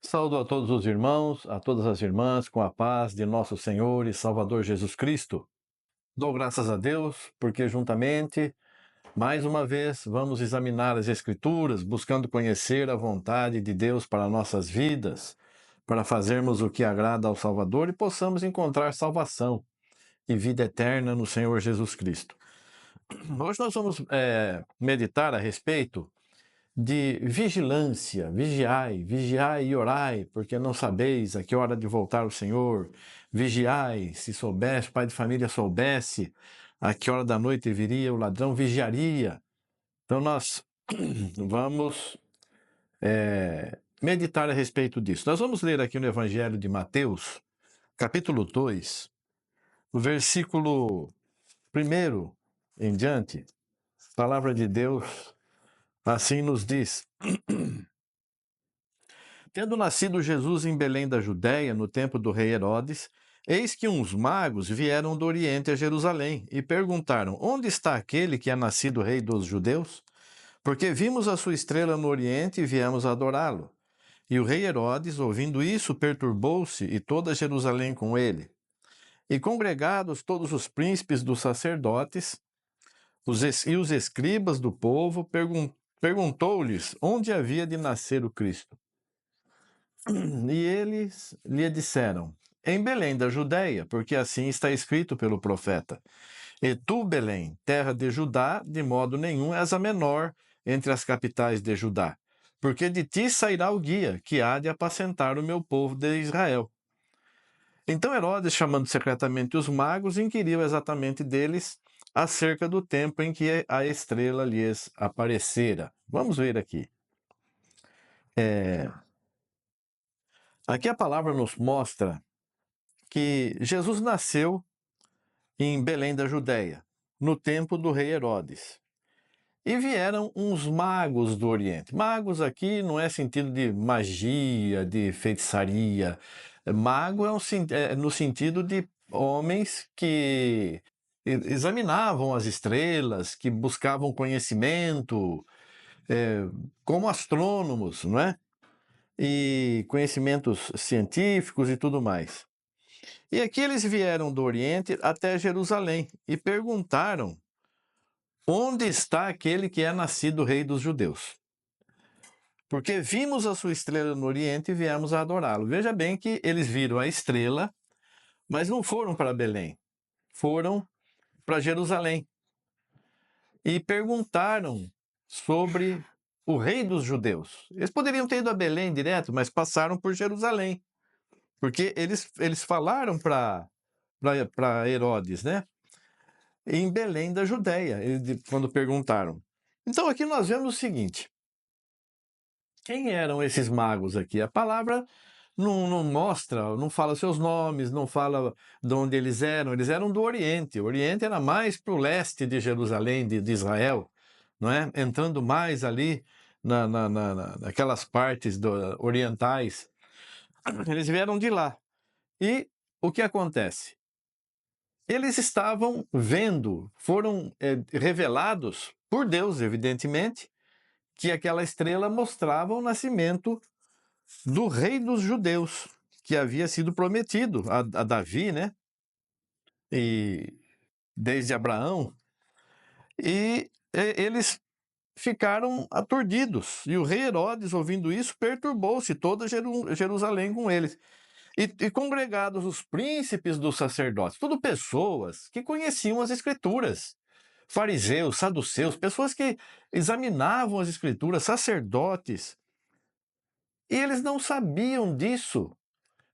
Saúdo a todos os irmãos, a todas as irmãs, com a paz de nosso Senhor e Salvador Jesus Cristo. Dou graças a Deus, porque juntamente, mais uma vez, vamos examinar as Escrituras, buscando conhecer a vontade de Deus para nossas vidas, para fazermos o que agrada ao Salvador e possamos encontrar salvação e vida eterna no Senhor Jesus Cristo. Hoje nós vamos meditar a respeito de vigilância, vigiai e orai, porque não sabeis a que hora de voltar o Senhor. Vigiai, se soubesse, o pai de família soubesse a que hora da noite viria o ladrão, vigiaria. Então nós vamos meditar a respeito disso. Nós vamos ler aqui no Evangelho de Mateus, capítulo 2, o versículo 1 em diante. A palavra de Deus assim nos diz: Tendo nascido Jesus em Belém da Judéia, no tempo do rei Herodes, eis que uns magos vieram do Oriente a Jerusalém e perguntaram: Onde está aquele que é nascido rei dos judeus? Porque vimos a sua estrela no Oriente e viemos adorá-lo. E o rei Herodes, ouvindo isso, perturbou-se e toda Jerusalém com ele. E congregados todos os príncipes dos sacerdotes e os escribas do povo, perguntou-lhes onde havia de nascer o Cristo. E eles lhe disseram: Em Belém da Judéia, porque assim está escrito pelo profeta: E tu, Belém, terra de Judá, de modo nenhum és a menor entre as capitais de Judá, porque de ti sairá o guia, que há de apacentar o meu povo de Israel. Então Herodes, chamando secretamente os magos, inquiriu exatamente deles acerca do tempo em que a estrela lhes aparecera. Vamos ver aqui. Aqui a palavra nos mostra que Jesus nasceu em Belém da Judéia, no tempo do rei Herodes. E vieram uns magos do Oriente. Magos aqui não é sentido de magia, de feitiçaria. Mago é no sentido de homens que examinavam as estrelas, que buscavam conhecimento, como astrônomos, não é? E conhecimentos científicos e tudo mais. E aqui eles vieram do Oriente até Jerusalém e perguntaram: Onde está aquele que é nascido rei dos judeus? Porque vimos a sua estrela no Oriente e viemos a adorá-lo. Veja bem que eles viram a estrela, mas não foram para Belém. Foram para Jerusalém. E perguntaram sobre o rei dos judeus. Eles poderiam ter ido a Belém direto, mas passaram por Jerusalém. Porque eles falaram para Herodes, né? Em Belém da Judéia, quando perguntaram. Então aqui nós vemos o seguinte: quem eram esses magos aqui? A palavra não mostra, não fala seus nomes, não fala de onde eles eram do Oriente. O Oriente era mais para o leste de Jerusalém, de Israel, não é? Entrando mais ali naquelas partes orientais. Eles vieram de lá. E o que acontece? Eles estavam vendo, foram revelados por Deus, evidentemente, que aquela estrela mostrava o nascimento do rei dos judeus, que havia sido prometido a Davi, né? E desde Abraão. E eles ficaram aturdidos. E o rei Herodes, ouvindo isso, perturbou-se toda Jerusalém com eles. E congregados os príncipes dos sacerdotes, tudo pessoas que conheciam as escrituras, fariseus, saduceus, pessoas que examinavam as escrituras, sacerdotes, e eles não sabiam disso.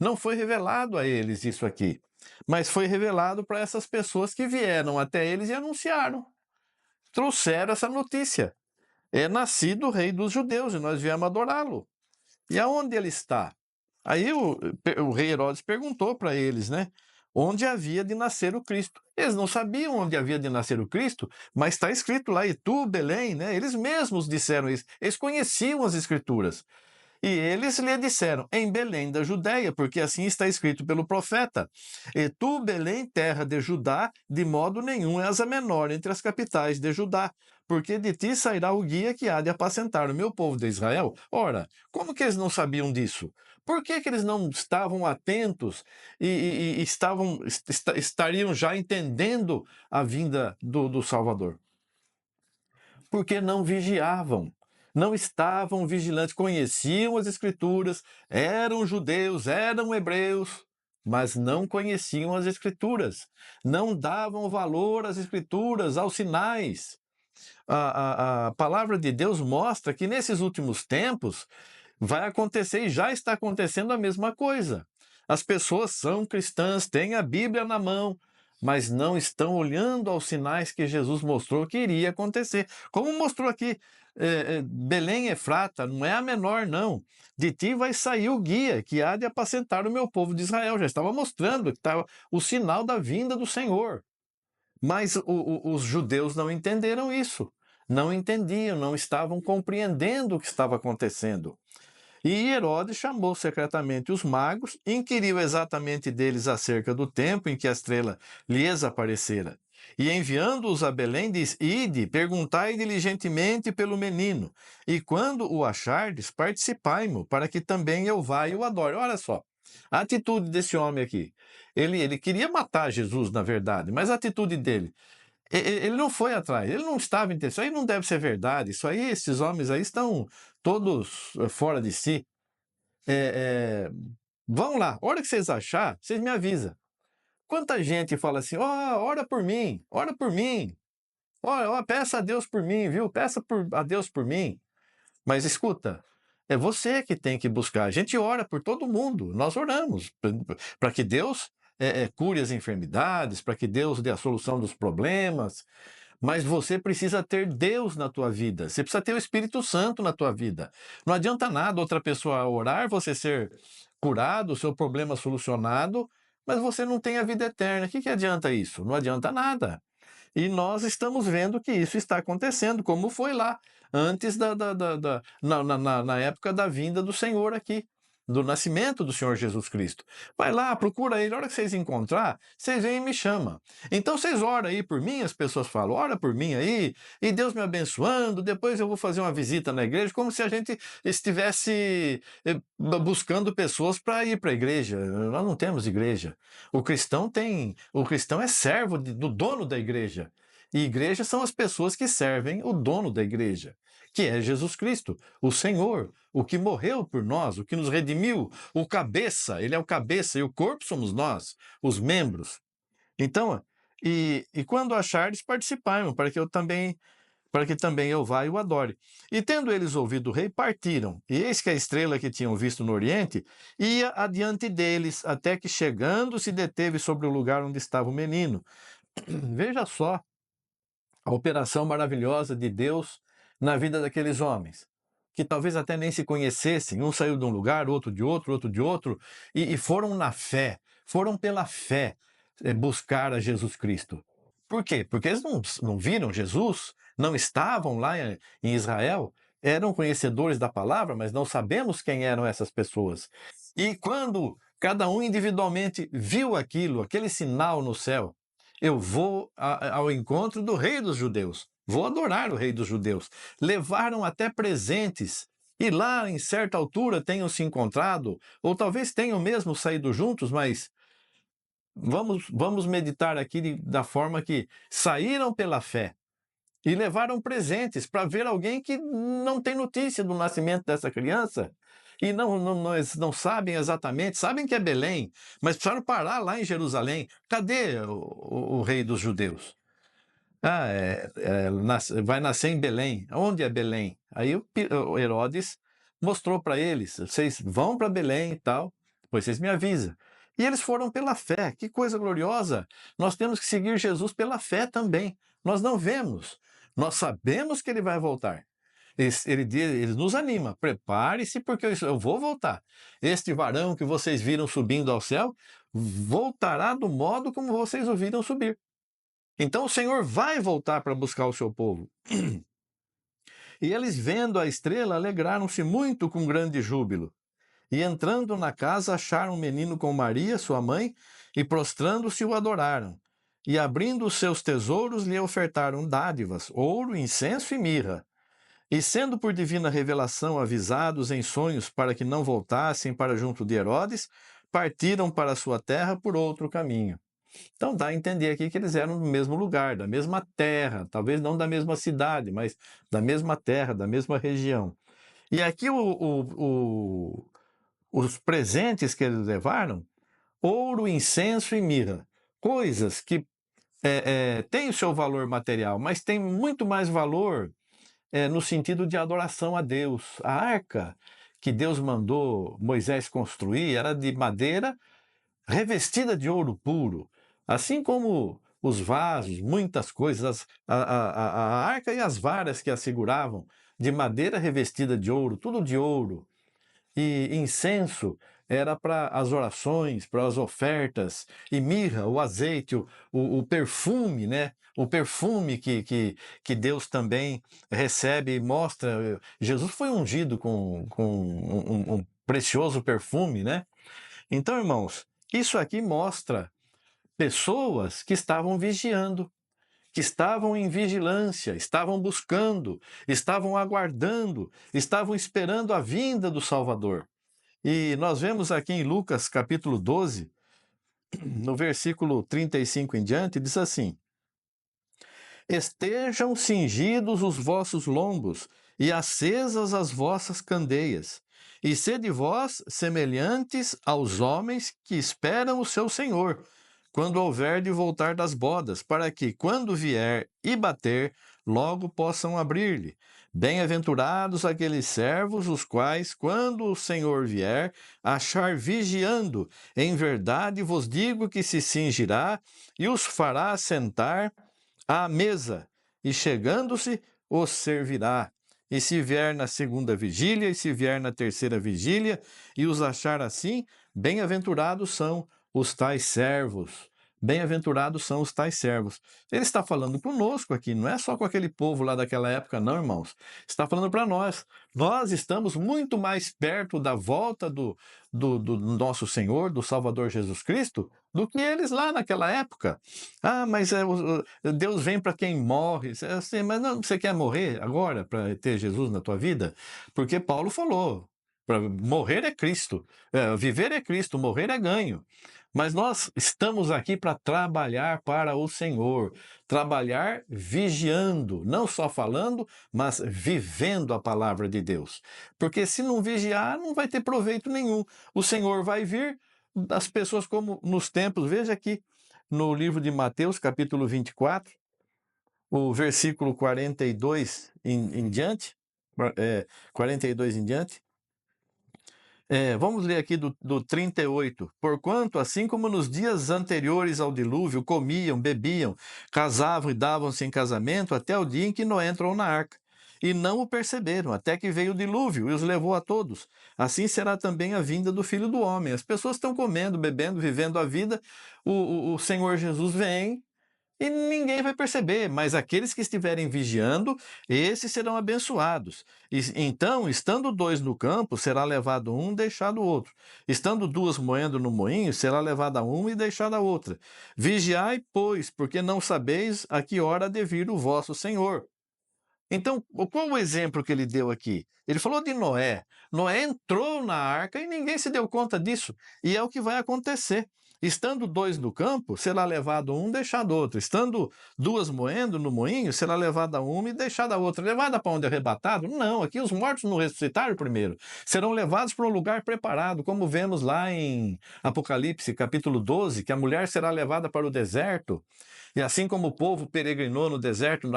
Não foi revelado a eles isso aqui, mas foi revelado para essas pessoas que vieram até eles e anunciaram, trouxeram essa notícia. É nascido o rei dos judeus e nós viemos adorá-lo. E aonde ele está? Aí o rei Herodes perguntou para eles, né? Onde havia de nascer o Cristo. Eles não sabiam onde havia de nascer o Cristo, mas está escrito lá, e tu, Belém, né? Eles mesmos disseram isso. Eles conheciam as escrituras. E eles lhe disseram: em Belém da Judéia, porque assim está escrito pelo profeta: e tu, Belém, terra de Judá, de modo nenhum és a menor entre as capitais de Judá, porque de ti sairá o guia que há de apacentar o meu povo de Israel. Ora, como que eles não sabiam disso? Por que que eles não estavam atentos e estariam já entendendo a vinda do Salvador? Porque não vigiavam, não estavam vigilantes, conheciam as Escrituras, eram judeus, eram hebreus, mas não conheciam as Escrituras, não davam valor às Escrituras, aos sinais. A palavra de Deus mostra que nesses últimos tempos vai acontecer e já está acontecendo a mesma coisa. As pessoas são cristãs, têm a Bíblia na mão, mas não estão olhando aos sinais que Jesus mostrou que iria acontecer. Como mostrou aqui, Belém Efrata, não é a menor, não. De ti vai sair o guia que há de apacentar o meu povo de Israel. Já estava mostrando que estava o sinal da vinda do Senhor. Mas os judeus não entenderam isso. Não entendiam, não estavam compreendendo o que estava acontecendo. E Herodes chamou secretamente os magos, inquiriu exatamente deles acerca do tempo em que a estrela lhes aparecera. E enviando-os a Belém, diz: ide, perguntai diligentemente pelo menino, e quando o achardes, participai-mo, para que também eu vá e o adore. Olha só, a atitude desse homem aqui. Ele queria matar Jesus, na verdade, mas a atitude dele, ele não foi atrás, ele não estava interessado. Isso aí não deve ser verdade, isso aí, esses homens aí estão todos fora de si. Vão lá, a hora que vocês achar, vocês me avisam. Quanta gente fala assim: ó, ora por mim, ó, peça a Deus por mim, viu? A Deus por mim. Mas escuta, é você que tem que buscar. A gente ora por todo mundo, nós oramos para que Deus cure as enfermidades, para que Deus dê a solução dos problemas. Mas você precisa ter Deus na tua vida. Você precisa ter o Espírito Santo na tua vida. Não adianta nada outra pessoa orar, você ser curado, o seu problema solucionado, mas você não tem a vida eterna. O que adianta isso? Não adianta nada. E nós estamos vendo que isso está acontecendo, como foi lá, antes na época da vinda do Senhor aqui, do nascimento do Senhor Jesus Cristo. Vai lá, procura ele, a hora que vocês encontrar, vocês vêm e me chamam. Então vocês oram aí por mim, as pessoas falam, ora por mim aí, e Deus me abençoando, depois eu vou fazer uma visita na igreja, como se a gente estivesse buscando pessoas para ir para a igreja. Nós não temos igreja. O cristão é servo do dono da igreja. E igreja são as pessoas que servem o dono da igreja, que é Jesus Cristo, o Senhor, o que morreu por nós, o que nos redimiu, o cabeça, ele é o cabeça e o corpo somos nós, os membros. Então, e quando achardes, participai, para que também eu vá e o adore. E tendo eles ouvido o rei, partiram. E eis que a estrela que tinham visto no oriente ia adiante deles, até que chegando se deteve sobre o lugar onde estava o menino. Veja só a operação maravilhosa de Deus na vida daqueles homens, que talvez até nem se conhecessem, um saiu de um lugar, outro de outro, e foram na fé, foram pela fé buscar a Jesus Cristo. Por quê? Porque eles não viram Jesus, não estavam lá em Israel, eram conhecedores da palavra, mas não sabemos quem eram essas pessoas. E quando cada um individualmente viu aquilo, aquele sinal no céu, eu vou ao encontro do rei dos judeus, vou adorar o rei dos judeus. Levaram até presentes, e lá em certa altura tenham se encontrado, ou talvez tenham mesmo saído juntos, mas vamos meditar aqui da forma que saíram pela fé e levaram presentes para ver alguém que não tem notícia do nascimento dessa criança e não sabem exatamente, sabem que é Belém, mas precisaram parar lá em Jerusalém. Cadê o rei dos judeus? Ah, vai nascer em Belém. Onde é Belém? Aí o Herodes mostrou para eles: vocês vão para Belém e tal, depois vocês me avisam. E eles foram pela fé. Que coisa gloriosa! Nós temos que seguir Jesus pela fé também. Nós não vemos, nós sabemos que ele vai voltar. Ele nos anima: prepare-se, porque eu vou voltar. Este varão que vocês viram subindo ao céu voltará do modo como vocês o viram subir. Então o Senhor vai voltar para buscar o seu povo. E eles, vendo a estrela, alegraram-se muito com grande júbilo. E entrando na casa, acharam um menino com Maria, sua mãe, e prostrando-se o adoraram. E abrindo os seus tesouros, lhe ofertaram dádivas, ouro, incenso e mirra. E sendo por divina revelação avisados em sonhos para que não voltassem para junto de Herodes, partiram para a sua terra por outro caminho. Então dá a entender aqui que eles eram do mesmo lugar, da mesma terra, talvez não da mesma cidade, mas da mesma terra, da mesma região. E aqui os presentes que eles levaram, ouro, incenso e mirra, coisas que têm o seu valor material, mas têm muito mais valor no sentido de adoração a Deus. A arca que Deus mandou Moisés construir era de madeira revestida de ouro puro, assim como os vasos, muitas coisas, a arca e as varas que a seguravam, de madeira revestida de ouro, tudo de ouro. E incenso era para as orações, para as ofertas, e mirra, o azeite, o perfume, né? O perfume que Deus também recebe e mostra. Jesus foi ungido com um precioso perfume, né? Então, irmãos, isso aqui mostra pessoas que estavam vigiando, que estavam em vigilância, estavam buscando, estavam aguardando, estavam esperando a vinda do Salvador. E nós vemos aqui em Lucas capítulo 12, no versículo 35 em diante, diz assim: Estejam cingidos os vossos lombos e acesas as vossas candeias, e sede vós semelhantes aos homens que esperam o seu Senhor, quando houver de voltar das bodas, para que, quando vier e bater, logo possam abrir-lhe. Bem-aventurados aqueles servos, os quais, quando o Senhor vier, achar vigiando. Em verdade vos digo que se cingirá e os fará sentar à mesa, e chegando-se, os servirá. E se vier na segunda vigília, e se vier na terceira vigília, e os achar assim, bem-aventurados são os tais servos. Bem-aventurados são os tais servos. Ele está falando conosco aqui, não é só com aquele povo lá daquela época, não, irmãos. Está falando para nós. Nós estamos muito mais perto da volta do nosso Senhor, do Salvador Jesus Cristo, do que eles lá naquela época. Ah, mas Deus vem para quem morre. Assim, mas não, você quer morrer agora para ter Jesus na tua vida? Porque Paulo falou, morrer é Cristo, viver é Cristo, morrer é ganho. Mas nós estamos aqui para trabalhar para o Senhor, trabalhar vigiando, não só falando, mas vivendo a palavra de Deus. Porque se não vigiar, não vai ter proveito nenhum. O Senhor vai vir, as pessoas como nos tempos, veja aqui no livro de Mateus, capítulo 24, o versículo 42 em diante, 42 em diante. Vamos ler aqui do 38. Porquanto, assim como nos dias anteriores ao dilúvio, comiam, bebiam, casavam e davam-se em casamento, até o dia em que Noé entrou na arca. E não o perceberam, até que veio o dilúvio e os levou a todos. Assim será também a vinda do Filho do Homem. As pessoas estão comendo, bebendo, vivendo a vida. O Senhor Jesus vem e ninguém vai perceber, mas aqueles que estiverem vigiando, esses serão abençoados. Então, estando dois no campo, será levado um, deixado o outro. Estando duas moendo no moinho, será levada uma e deixada a outra. Vigiai, pois, porque não sabeis a que hora há de vir o vosso Senhor. Então, qual o exemplo que ele deu aqui? Ele falou de Noé. Noé entrou na arca e ninguém se deu conta disso. E é o que vai acontecer. Estando dois no campo, será levado um, deixado outro. Estando duas moendo no moinho, será levada uma e deixada a outra. Levada para onde? Arrebatado? Não, aqui os mortos não ressuscitaram primeiro. Serão levados para um lugar preparado, como vemos lá em Apocalipse, capítulo 12, que a mulher será levada para o deserto. E assim como o povo peregrinou no deserto,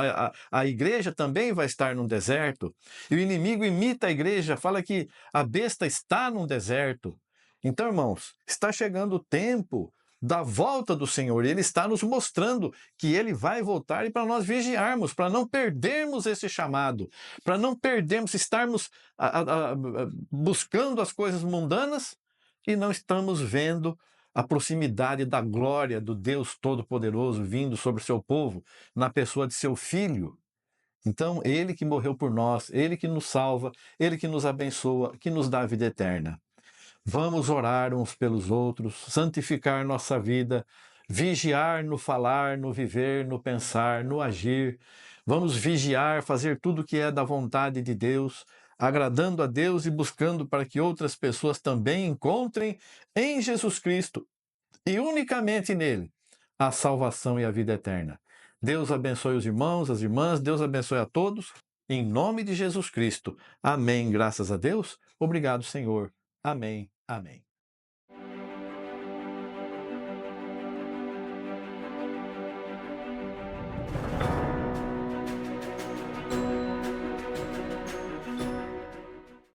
a igreja também vai estar no deserto. E o inimigo imita a igreja, fala que a besta está no deserto. Então, irmãos, está chegando o tempo da volta do Senhor. E Ele está nos mostrando que Ele vai voltar e para nós vigiarmos, para não perdermos esse chamado, para não perdermos, estarmos buscando as coisas mundanas e não estamos vendo a proximidade da glória do Deus Todo-Poderoso vindo sobre o seu povo, na pessoa de seu Filho. Então, Ele que morreu por nós, Ele que nos salva, Ele que nos abençoa, que nos dá a vida eterna. Vamos orar uns pelos outros, santificar nossa vida, vigiar no falar, no viver, no pensar, no agir. Vamos vigiar, fazer tudo que é da vontade de Deus, agradando a Deus e buscando para que outras pessoas também encontrem em Jesus Cristo e unicamente nele a salvação e a vida eterna. Deus abençoe os irmãos, as irmãs, Deus abençoe a todos, em nome de Jesus Cristo. Amém. Graças a Deus. Obrigado, Senhor. Amém. Amém.